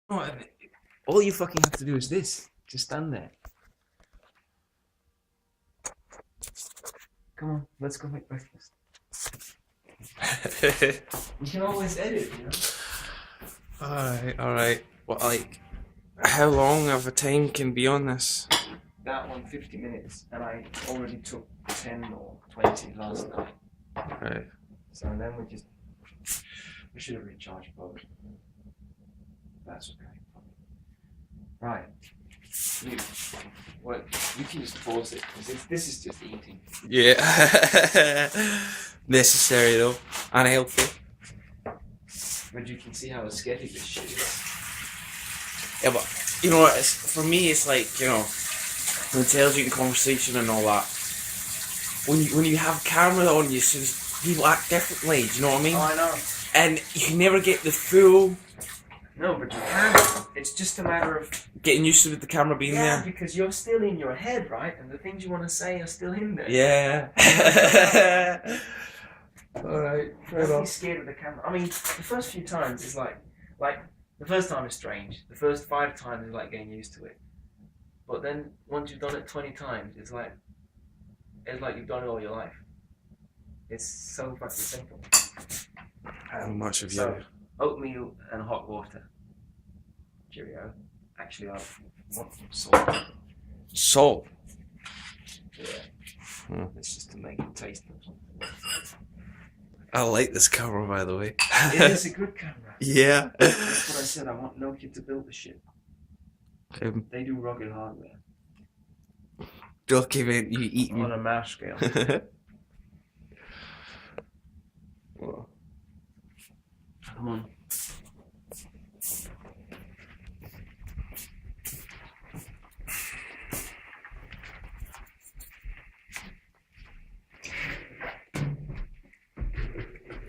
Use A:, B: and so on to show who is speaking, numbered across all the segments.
A: No, all you fucking have to do is this. Just stand there. Come on, let's go make breakfast. You can always edit, you know?
B: Alright. What, like, how long of a time can be on this?
A: That one, 50 minutes, and I already took 10 or 20 last night.
B: Right.
A: So then we should have recharged both. That's okay. Right. You can just pause it, because this is just eating.
B: Yeah. Necessary though, and healthy.
A: But you can see how sketchy this shit is.
B: Yeah, but you know what? For me, it's like, you know, intelligent conversation and all that. When you have camera on you, so people act differently. Do you know what I mean?
A: Oh, I know.
B: And you can never get the full.
A: No, but you can. It's just a matter of
B: Getting used to the camera being
A: yeah,
B: there.
A: because you're still in your head, right? And the things you want to say are still in there.
B: Yeah. Alright, fair
A: Don't be scared of the camera. I mean, the first few times is like the first time is strange. The first 5 times is like getting used to it. But then once you've done it 20 times, it's like you've done it all your life. It's so fucking simple.
B: How much of
A: So,
B: you?
A: oatmeal and hot water. Cheerio. Actually, I want some salt.
B: Salt.
A: Yeah. It's just to make it taste good.
B: I like this camera, by the way.
A: It is a good camera.
B: Yeah.
A: That's what I said. I want Nokia to build the shit. They do rugged hardware.
B: Document you eating.
A: On a mass scale.
B: Well,
A: Come on.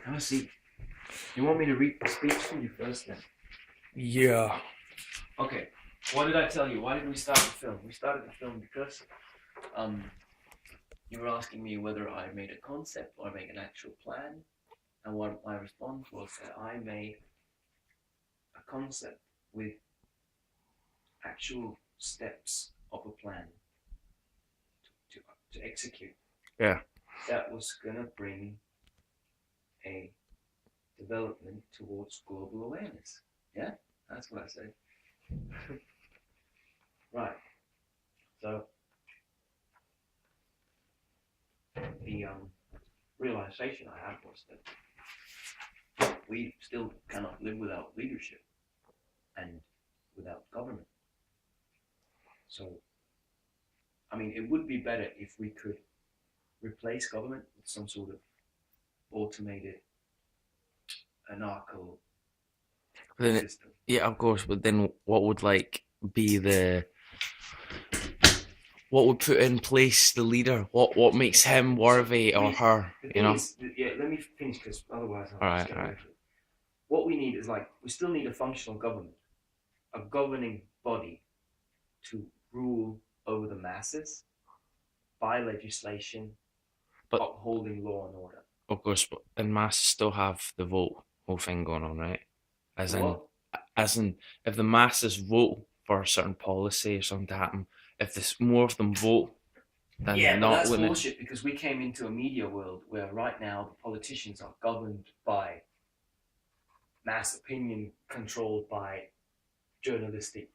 A: Have a seat. You want me to read the speech for you first then?
B: yeah.
A: Okay. What did I tell you? Why did we start the film? We started the film because you were asking me whether I made a concept or I made an actual plan. And what my response was that I made a concept with actual steps of a plan to execute.
B: Yeah.
A: That was gonna bring a development towards global awareness. Yeah, that's what I said. Right. So the realization I had was that we still cannot live without leadership and without government. So, I mean, it would be better if we could replace government with some sort of automated anarcho system.
B: Yeah, of course. But then, what would be the? What would put in place the leader? What makes him worthy or her? You know.
A: Yeah, let me finish because otherwise
B: All right.
A: What we need is we still need a functional government, a governing body to rule over the masses by legislation,
B: but
A: upholding law and order.
B: Of course, but and masses still have the vote whole thing going on, right? As in, if the masses vote for a certain policy or something to happen, if there's more of them vote, then
A: yeah,
B: not
A: that's bullshit because we came into a media world where right now the politicians are governed by mass opinion controlled by journalistic,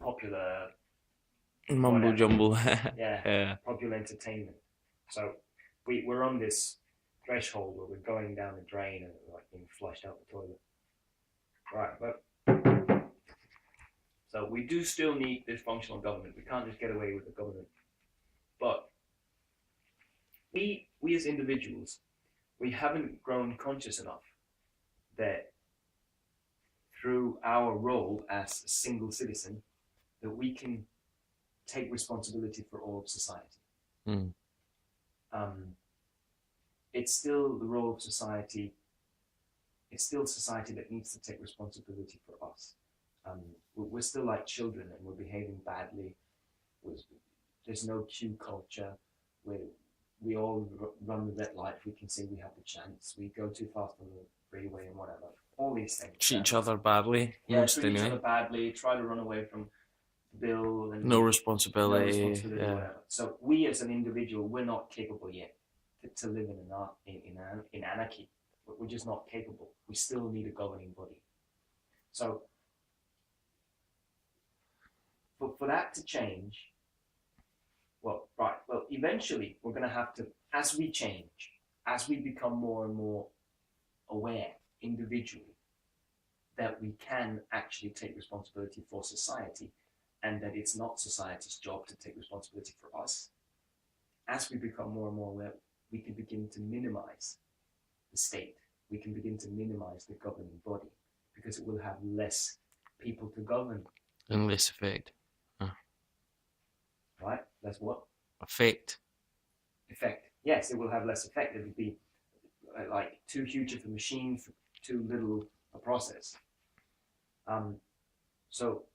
A: popular
B: mumbo jumbo.
A: yeah, popular entertainment. So we're on this threshold where we're going down the drain and being flushed out the toilet. Right, but so we do still need this functional government. We can't just get away with the government. But we as individuals, we haven't grown conscious enough that through our role as a single citizen, that we can take responsibility for all of society.
B: Mm.
A: It's still the role of society. It's still society that needs to take responsibility for us. We're still like children and we're behaving badly. There's no cue culture where we all run the red light. We can say we have the chance. We go too fast on the freeway and whatever. all these things.
B: Treat each other badly,
A: Yeah,
B: most
A: treat each
B: anyway.
A: other badly, try to run away from the bill, and
B: No responsibility.
A: responsibility,
B: Yeah.
A: whatever. So we as an individual, we're not capable yet to live in anarchy. We're just not capable. We still need a governing body. So for that to change, well, eventually we're going to have to, as we change, as we become more and more aware individually, that we can actually take responsibility for society, and that it's not society's job to take responsibility for us. As we become more and more aware, we can begin to minimize the state. We can begin to minimize the governing body, because it will have less people to govern.
B: And less effect.
A: Right? That's what?
B: Effect.
A: Effect. Yes, it will have less effect. It would be like too huge of a machine for too little a process. So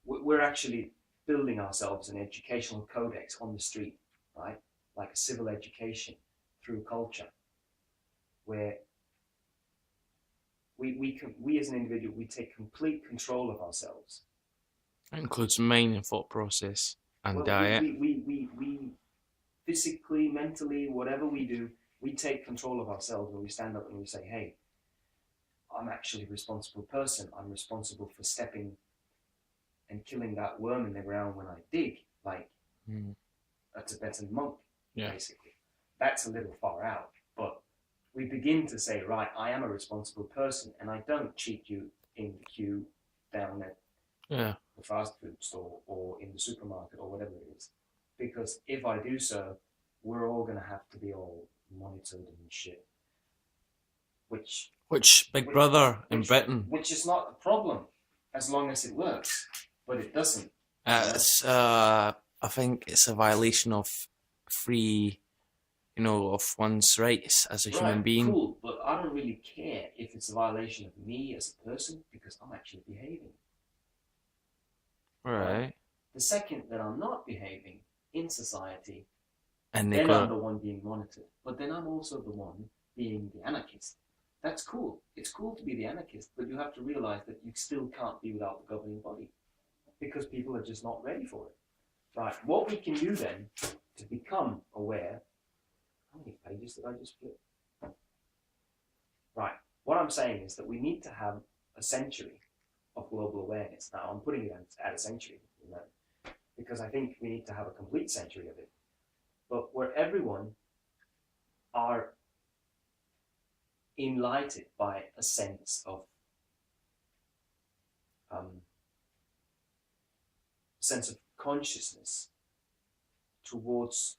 A: we're actually building ourselves an educational codex on the street, right? Like a civil education through culture, where we as an individual, we take complete control of ourselves.
B: It includes mind and thought process and diet.
A: We physically, mentally, whatever we do, we take control of ourselves when we stand up and we say, hey, I'm actually a responsible person. I'm responsible for stepping and killing that worm in the ground when I dig, like a Tibetan monk, basically. That's a little far out, but we begin to say, right, I am a responsible person, and I don't cheat you in the queue down at the fast food store or in the supermarket or whatever it is. Because if I do so, we're all going to have to be all monitored and shit. Which
B: Big Brother in Britain.
A: Which is not a problem, as long as it works. But it doesn't.
B: It's I think it's a violation of free, of one's rights as a human being.
A: Cool, but I don't really care if it's a violation of me as a person, because I'm actually behaving.
B: Right.
A: The second that I'm not behaving in society,
B: and
A: then I'm the one being monitored. But then I'm also the one being the anarchist. That's cool. It's cool to be the anarchist, but you have to realize that you still can't be without the governing body, because people are just not ready for it. Right. What we can do then to become aware. How many pages did I just flip? Right. What I'm saying is that we need to have a century of global awareness. Now, I'm putting it at a century, because I think we need to have a complete century of it. But where everyone are enlightened by a sense of consciousness towards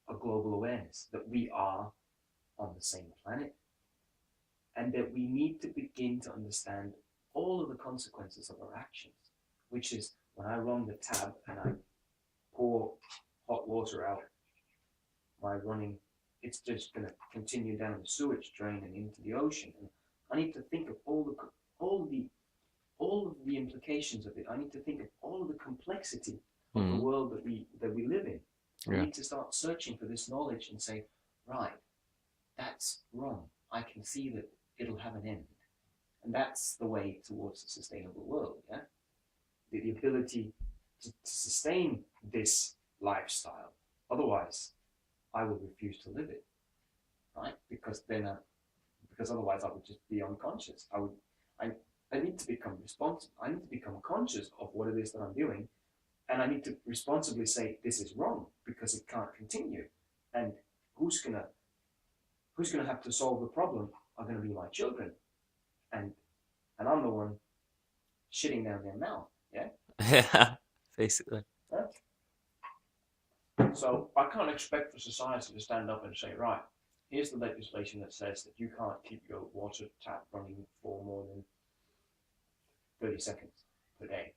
A: a global awareness that we are on the same planet, and that we need to begin to understand all of the consequences of our actions, which is when I run the tab and I pour hot water out, my running, it's just going to continue down the sewage drain and into the ocean. And I need to think of all of the implications of it. I need to think of all of the complexity of the world that we live in. I need to start searching for this knowledge and say, right, that's wrong. I can see that it'll have an end. And that's the way towards a sustainable world, yeah? The ability to sustain this lifestyle. Otherwise, I will refuse to live it, right? Because otherwise I would just be unconscious. I need to become responsible. I need to become conscious of what it is that I'm doing, and I need to responsibly say this is wrong because it can't continue. And who's gonna have to solve the problem are gonna be my children, and I'm the one shitting down their mouth. Yeah.
B: Yeah, basically.
A: Yeah? So I can't expect for society to stand up and say, right, here's the legislation that says that you can't keep your water tap running for more than 30 seconds per day.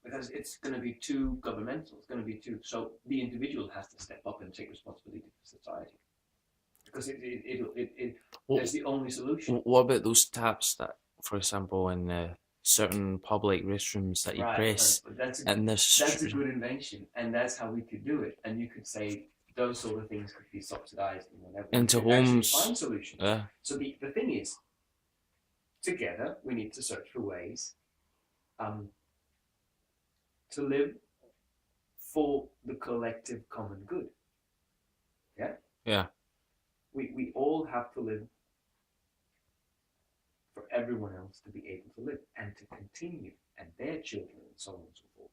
A: Because it's going to be too governmental. It's going to be too... So the individual has to step up and take responsibility for society. Because it's the only solution.
B: What about those taps that, for example, in certain public restrooms that you press?
A: Right. That's a good invention. And that's how we could do it. And you could say, those sort of things could be subsidized and whatever.
B: Into
A: We can actually
B: homes.
A: find solutions.
B: Yeah.
A: So the thing is, together we need to search for ways to live for the collective common good. Yeah?
B: Yeah.
A: We all have to live for everyone else to be able to live and to continue, and their children and so on and so forth.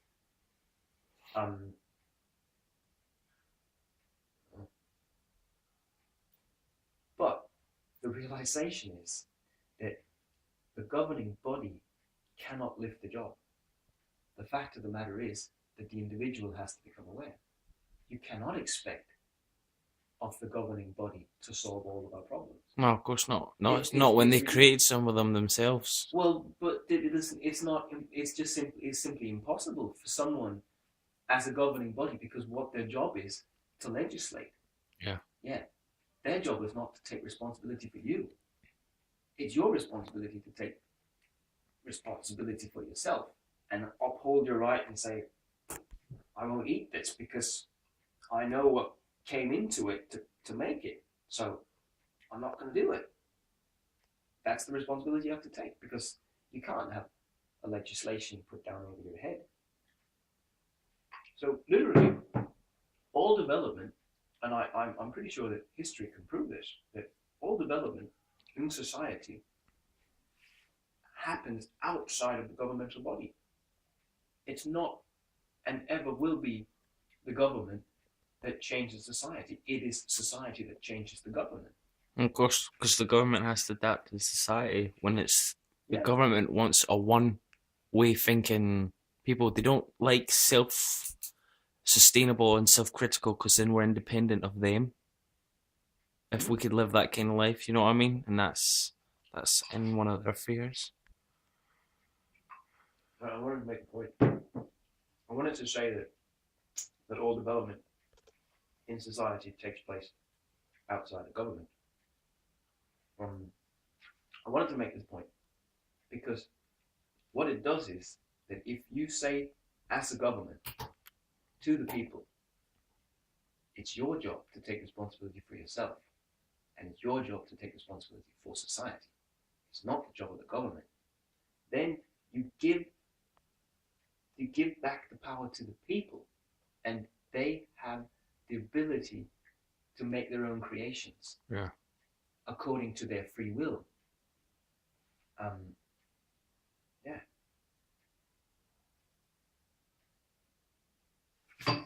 A: But the realization is that the governing body cannot lift the job. The fact of the matter is that the individual has to become aware. You cannot expect of the governing body to solve all of our problems.
B: No, of course not. No,
A: It's-
B: it's not when they
A: it's-
B: create some of them themselves.
A: Well, but it's not. It's just simply impossible for someone as a governing body, because what their job is to legislate.
B: Yeah.
A: Yeah. Their job is not to take responsibility for you. It's your responsibility to take responsibility for yourself and uphold your right and say, I won't eat this because I know what came into it to make it. So I'm not going to do it. That's the responsibility you have to take, because you can't have a legislation put down over your head. So literally, all development, and I'm pretty sure that history can prove this, that all development in society happens outside of the governmental body. It's not and ever will be the government that changes society. It is society that changes the government.
B: And of course, because the government has to adapt to society. When it's the
A: Yeah.
B: government wants a one-way thinking people, they don't like self-sustainable and self-critical, because then we're independent of them. If we could live that kind of life, you know what I mean? And that's in one of their fears.
A: I wanted to make a point. I wanted to say that all development in society takes place outside of government. I wanted to make this point because what it does is that if you say, as a government, to the people, it's your job to take responsibility for yourself, and it's your job to take responsibility for society. It's not the job of the government. Then you give back the power to the people, and they have the ability to make their own creations.
B: Yeah.
A: According to their free will. Yeah. There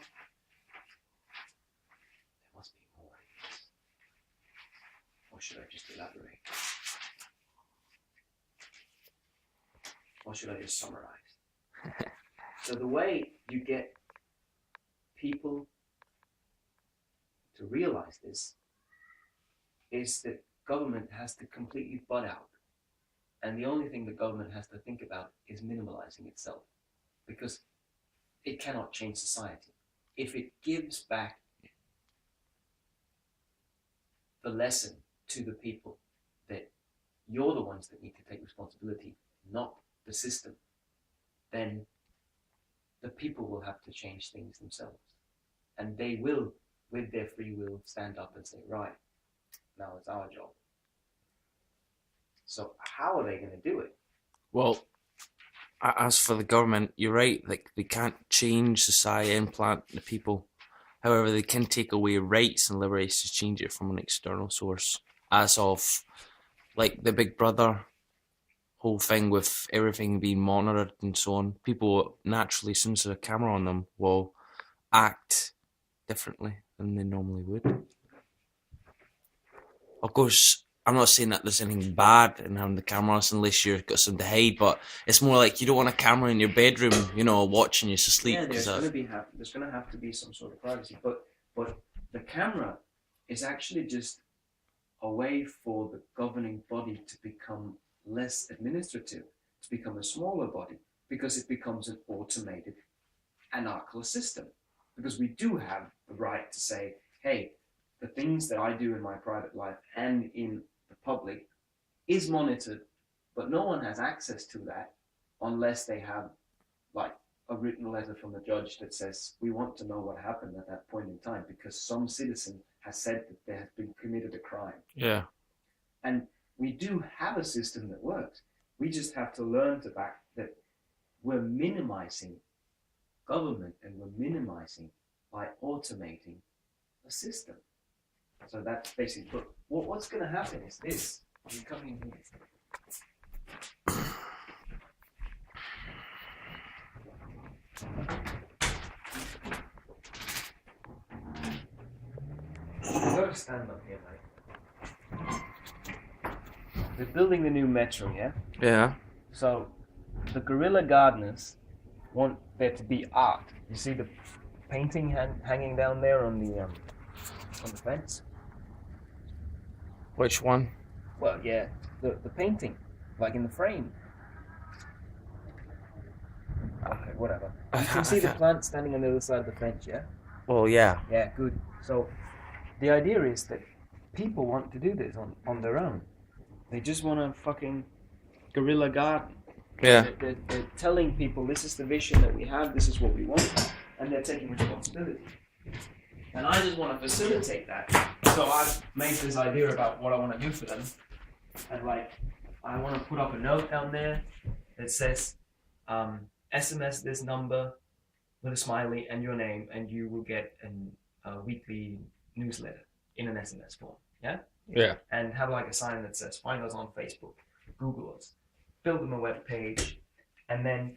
A: must be more. Or should I just elaborate? Or should I just summarize? So the way you get people to realize this is that government has to completely butt out. And the only thing the government has to think about is minimalizing itself, because it cannot change society. If it gives back the lesson to the people that you're the ones that need to take responsibility, not the system, then the people will have to change things themselves. And they will, with their free will, stand up and say, right, now it's our job. So how are they going to do it?
B: Well, as for the government, you're right. Like, they can't change society and plant the people. However, they can take away rights and liberties to change it from an external source. As of, like, the Big Brother whole thing with everything being monitored and so on, people naturally, as soon as there's a camera on them, will act differently than they normally would. Of course, I'm not saying that there's anything bad in having the cameras unless you've got something to hide, but it's more like you don't want a camera in your bedroom, you know, watching you to sleep.
A: Yeah, there's going to have to be some sort of privacy, but the camera is actually just a way for the governing body to become less administrative, to become a smaller body, because it becomes an automated anarchical system. Because we do have the right to say, hey, the things that I do in my private life and in the public is monitored, but no one has access to that unless they have like
C: a written letter from the judge that says, we want to know what happened at that point in time because some citizen has said that there has been committed a crime.
B: Yeah.
C: And we do have a system that works. We just have to learn to back that we're minimizing government and we're minimizing by automating a system. So that's basically, but what's going to happen is this. You come in here. You've got to stand up here, mate. They're building the new metro, yeah?
B: Yeah.
C: So the guerrilla gardeners want there to be art. You see the painting hanging down there on the fence?
B: Which one?
C: Well, yeah, the painting, like in the frame. Okay, whatever. You can see the plant standing on the other side of the fence, yeah?
B: Well, yeah.
C: Yeah, good. So the idea is that people want to do this on their own. They just want to fucking guerrilla garden.
B: Yeah.
C: They're telling people this is the vision that we have, this is what we want, and they're taking responsibility. And I just want to facilitate that. So I've made this idea about what I want to do for them. And like, I want to put up a note down there that says, SMS this number with a smiley and your name, and you will get a weekly newsletter in an SMS form. Yeah?
B: Yeah.
C: And have like a sign that says, find us on Facebook, Google us, build them a web page, and then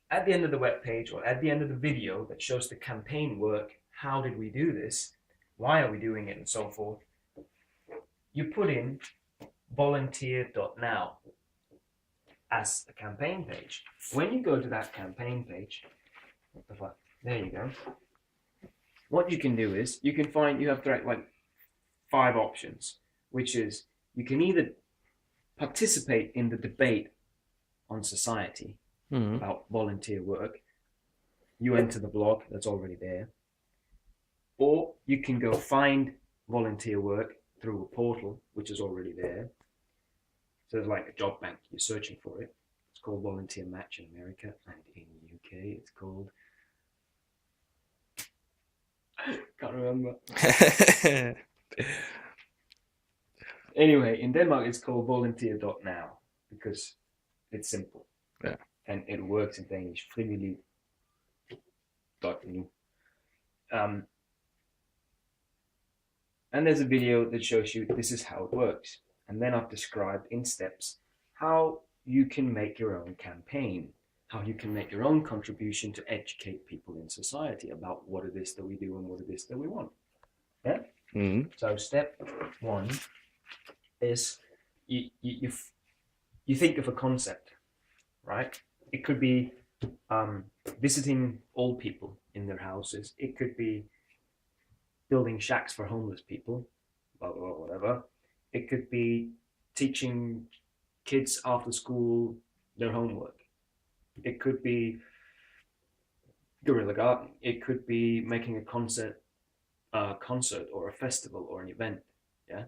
C: at the end of the web page or at the end of the video that shows the campaign work, how did we do this, why are we doing it, and so forth, you put in volunteer.now as a campaign page. When you go to that campaign page, what the fuck? There you go. What you can do is you have like 5 options, which is you can either participate in the debate on society about volunteer work. You enter the blog that's already there, or you can go find volunteer work through a portal which is already there. So it's like a job bank, you're searching for it. It's called Volunteer Match in America, and in the UK it's called, can't remember. Anyway, in Denmark it's called volunteer.now because it's simple.
B: Yeah.
C: And it works in Danish, frivillig.nu. And there's a video that shows you this is how it works. And then I've described in steps how you can make your own campaign, how you can make your own contribution to educate people in society about what it is that we do and what it is that we want. Yeah?
B: Mm-hmm.
C: So step 1 is you think of a concept, right? It could be visiting old people in their houses. It could be building shacks for homeless people, blah, blah, blah, whatever. It could be teaching kids after school their homework. It could be guerrilla gardening. It could be making a concert or a festival or an event. Yeah,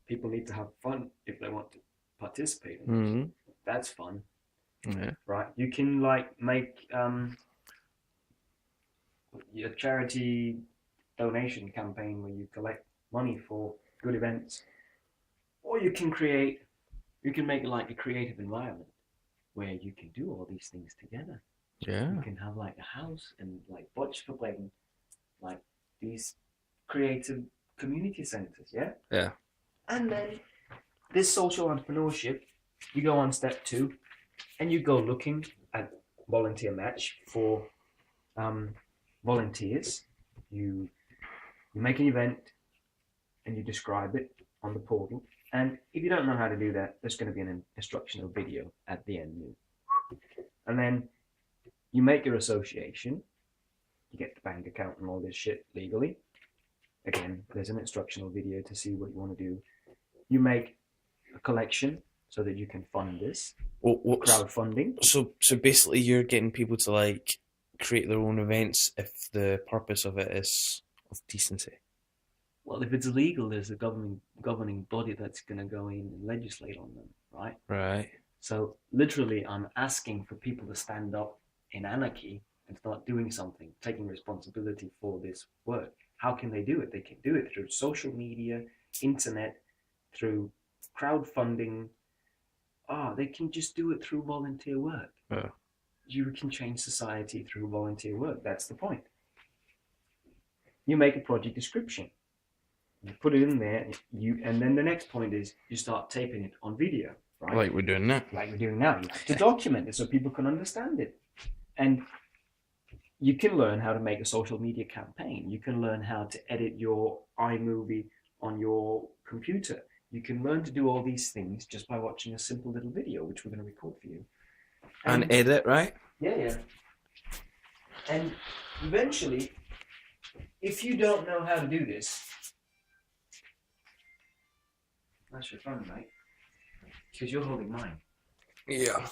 C: people need to have fun if they want to participate in this.
B: Mm-hmm.
C: That's fun.
B: Yeah.
C: Right? You can like make a charity donation campaign where you collect money for good events, or you can make like a creative environment where you can do all these things together.
B: Yeah.
C: You can have like a house and like Botchfabrikken, like these creative community centers. Yeah.
B: Yeah.
C: And then this social entrepreneurship, you go on step 2, and you go looking at Volunteer Match for volunteers. You make an event and you describe it on the portal. And if you don't know how to do that, there's going to be an instructional video at the end. And then you make your association. You get the bank account and all this shit legally. Again, there's an instructional video to see what you want to do. You make a collection so that you can fund this. Crowdfunding.
B: So basically you're getting people to like create their own events if the purpose of it is of decency.
C: Well, if it's illegal, there's a governing body that's going to go in and legislate on them, right?
B: Right.
C: So literally, I'm asking for people to stand up in anarchy and start doing something, taking responsibility for this work. How can they do it? They can do it through social media, internet, through crowdfunding. They can just do it through volunteer work.
B: Yeah.
C: You can change society through volunteer work. That's the point. You make a project description. You put it in there, and then the next point is you start taping it on video, right?
B: Like we're doing now.
C: Like we're doing now. You have to document it so people can understand it. And you can learn how to make a social media campaign. You can learn how to edit your iMovie on your computer. You can learn to do all these things just by watching a simple little video, which we're going to record for you.
B: And edit, right?
C: Yeah. And eventually, if you don't know how to do this, that's your phone, mate. Because you're holding mine.
B: Yeah.